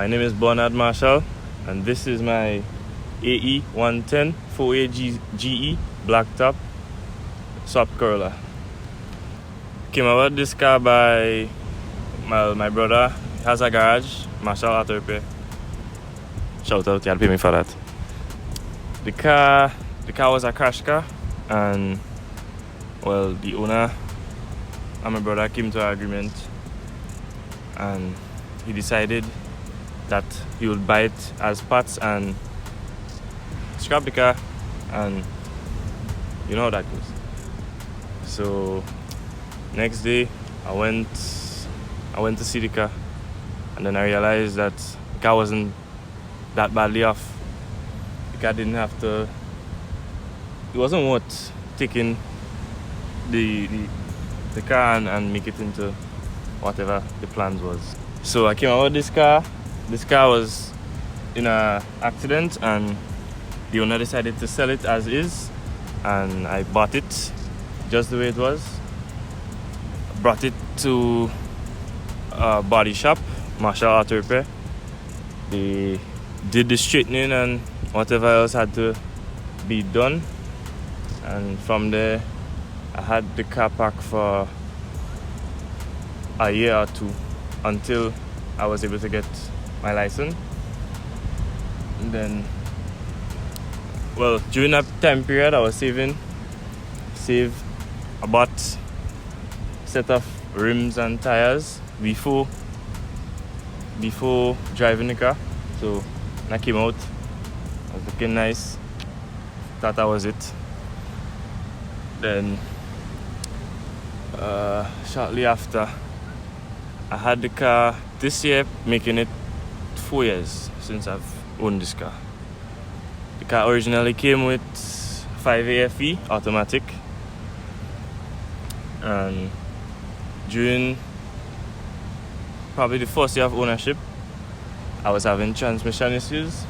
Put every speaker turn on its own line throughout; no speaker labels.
My name is Bernard Marshall, and this is my AE110 4A GE blacktop swapped Corolla. Came about this car by my brother. He has a garage, Marshall Auto Repair. Shout out, you'll pay me for that. The car was a crash car, and well, the owner and my brother came to an agreement, and he decided that he would buy it as parts and scrap the car, and you know how that goes. So next day I went to see the car, and then I realized that the car wasn't that badly off. The car didn't have to, it wasn't worth taking the car and make it into whatever the plans was. So I came out with this car. This car was in an accident, and the owner decided to sell it as is, and I bought it just the way it was. Brought it to a body shop, Marshall Auto Repair. They did the straightening and whatever else had to be done, and from there I had the car parked for a year or two until I was able to get my license. And then, well, during that time period I was save about set of rims and tires before driving the car. So when I came out, I was looking nice. Thought that was it. Then shortly after, I had the car this year, making it 4 years since I've owned this car. The car originally came with 5 AFE automatic, and during probably the first year of ownership I was having transmission issues,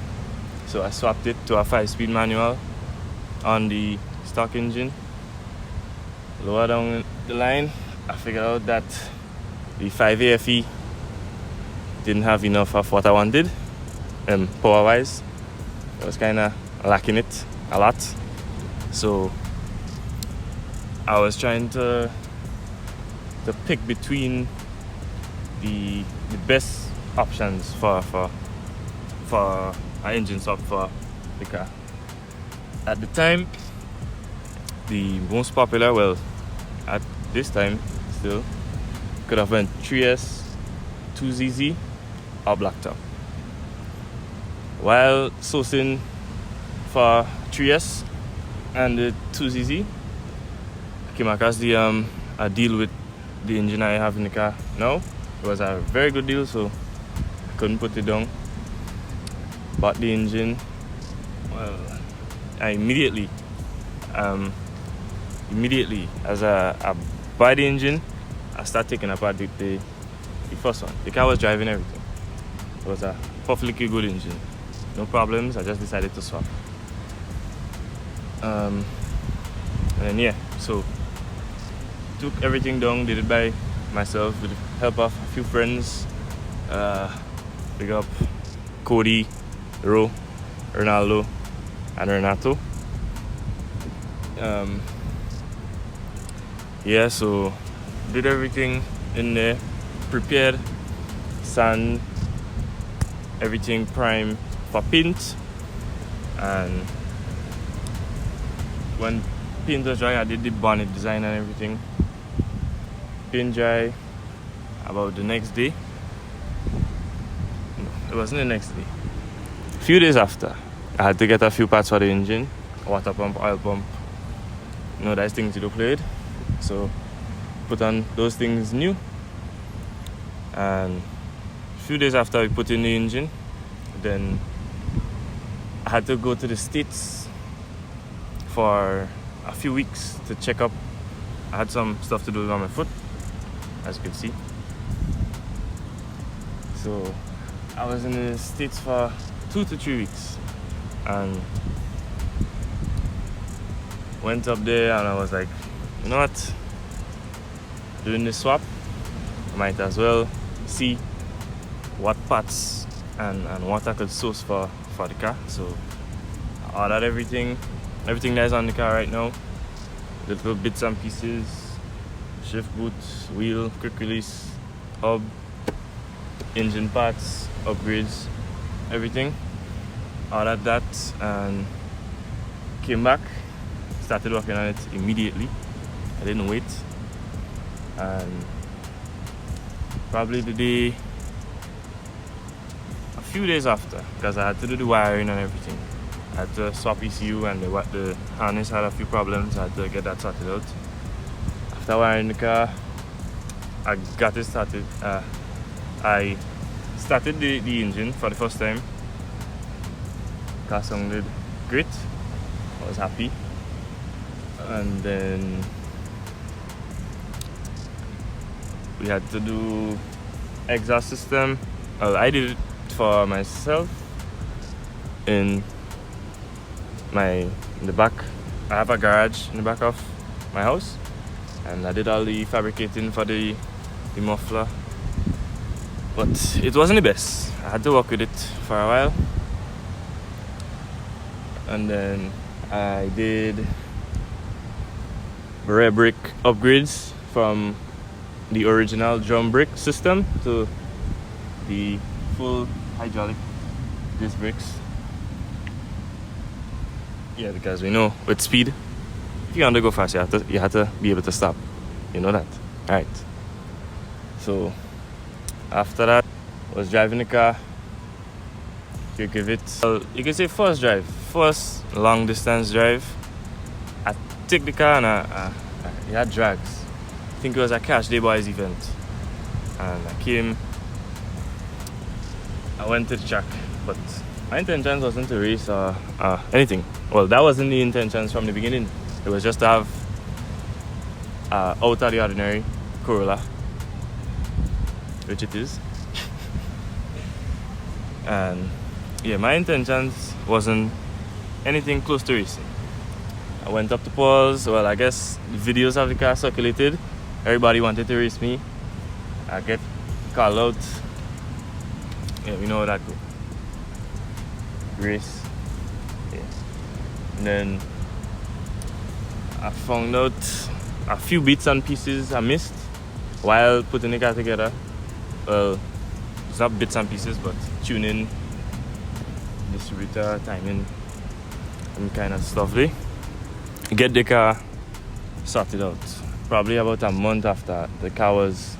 so I swapped it to a 5-speed manual on the stock engine. Lower down the line, I figured out that the 5 AFE didn't have enough of what I wanted, power wise. I was kind of lacking it a lot, so I was trying to pick between the best options for an engine swap for the car. At the time, the most popular, well, at this time still, could have been 3S, 2ZZ, or blacktop. While sourcing for 3S and the 2ZZ, I came across a deal with the engine I have in the car now. It was a very good deal, so I couldn't put it down. Bought the engine. Well, I immediately as I buy the engine, I start taking apart the first one. The car was driving everything. It was a perfectly good engine, no problems. I just decided to swap. And then so took everything down, did it by myself with the help of a few friends. Big up Cody, Ro, Ronaldo, and Renato. So did everything in there, prepared, sand, everything prime for paint, and when paint was dry, I did the bonnet design and everything. Paint dry about the next day. No, it wasn't the next day. A few days after, I had to get a few parts for the engine, water pump, oil pump. That's things you do play with. So put on those things new, and a few days after we put in the engine, then I had to go to the States for a few weeks to check up. I had some stuff to do on my foot, as you can see. So I was in the States for 2 to 3 weeks, and went up there, and I was like, you know what, doing this swap, I might as well see what parts and what I could source for the car. So I ordered everything that is on the car right now. Little bits and pieces, shift boot, wheel, quick release, hub, engine parts, upgrades, everything. Ordered that and came back, started working on it immediately. I didn't wait. And probably a few days after, because I had to do the wiring and everything. I had to swap ECU and the harness had a few problems. I had to get that sorted out. After wiring the car, I got it started. I started the engine for the first time. Car sounded great. I was happy. And then we had to do exhaust system. Well, I did it for myself in the back. I have a garage in the back of my house, and I did all the fabricating for the muffler, but it wasn't the best. I had to work with it for a while, and then I did rear brake upgrades from the original drum brake system to the full hydraulic disc brakes. Yeah, because we know with speed, if you want to go fast, you have to be able to stop. You know that, right? So after that, I was driving the car. You give it, you can say first long distance drive. I took the car and it had drags. I think it was a Cash Day Boys event, and I went to the track, but my intention wasn't to race or anything. Well, that wasn't the intentions from the beginning. It was just to have out of the ordinary Corolla, which it is. And yeah, my intentions wasn't anything close to racing. I went up to Paul's. Well, I guess the videos of the car circulated. Everybody wanted to race me. I get called out. Yeah, we know how that goes. Race. Yeah. And then I found out a few bits and pieces I missed while putting the car together. Well, it's not bits and pieces, but tuning, distributor, timing, and kind of stuff there. Get the car sorted out. Probably about a month after the car was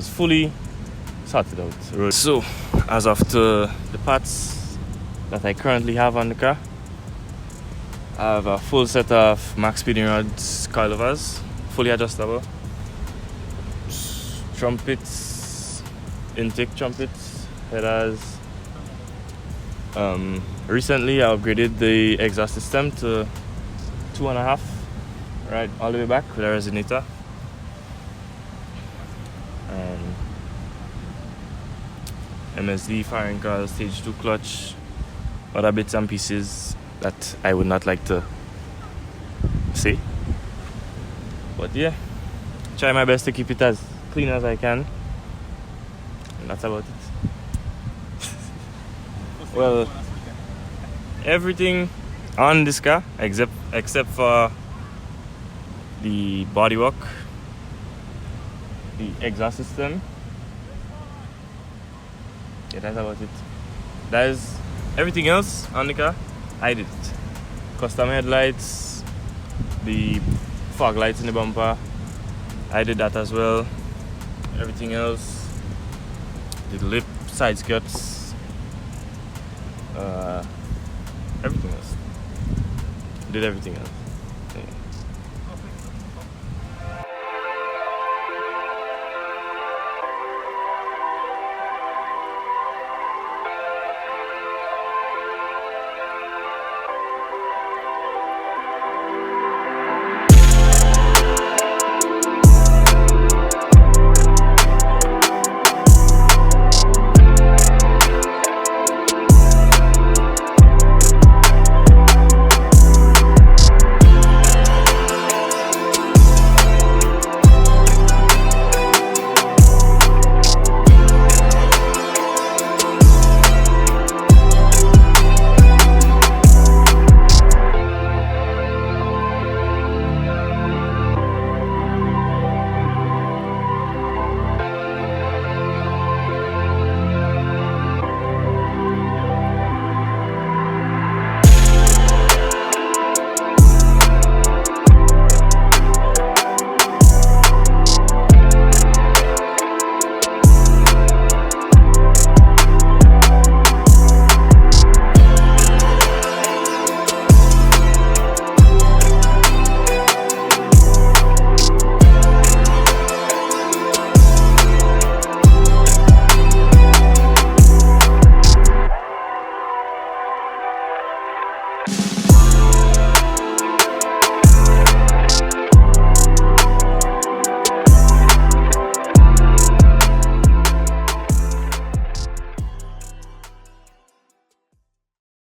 fully sorted out. So, as of the parts that I currently have on the car, I have a full set of max speeding rods, coilovers, fully adjustable, trumpets, intake trumpets, headers. Recently I upgraded the exhaust system to 2.5, right all the way back with a resonator. MSD firing coil, stage 2 clutch, other bits and pieces that I would not like to say. But yeah, try my best to keep it as clean as I can. And that's about it. Well, everything on this car except for the bodywork, the exhaust system. Yeah, that's about it. That is everything else on the car. I did it. Custom headlights, the fog lights in the bumper, I did that as well. Everything else, the lip, side skirts, everything else. Did everything else.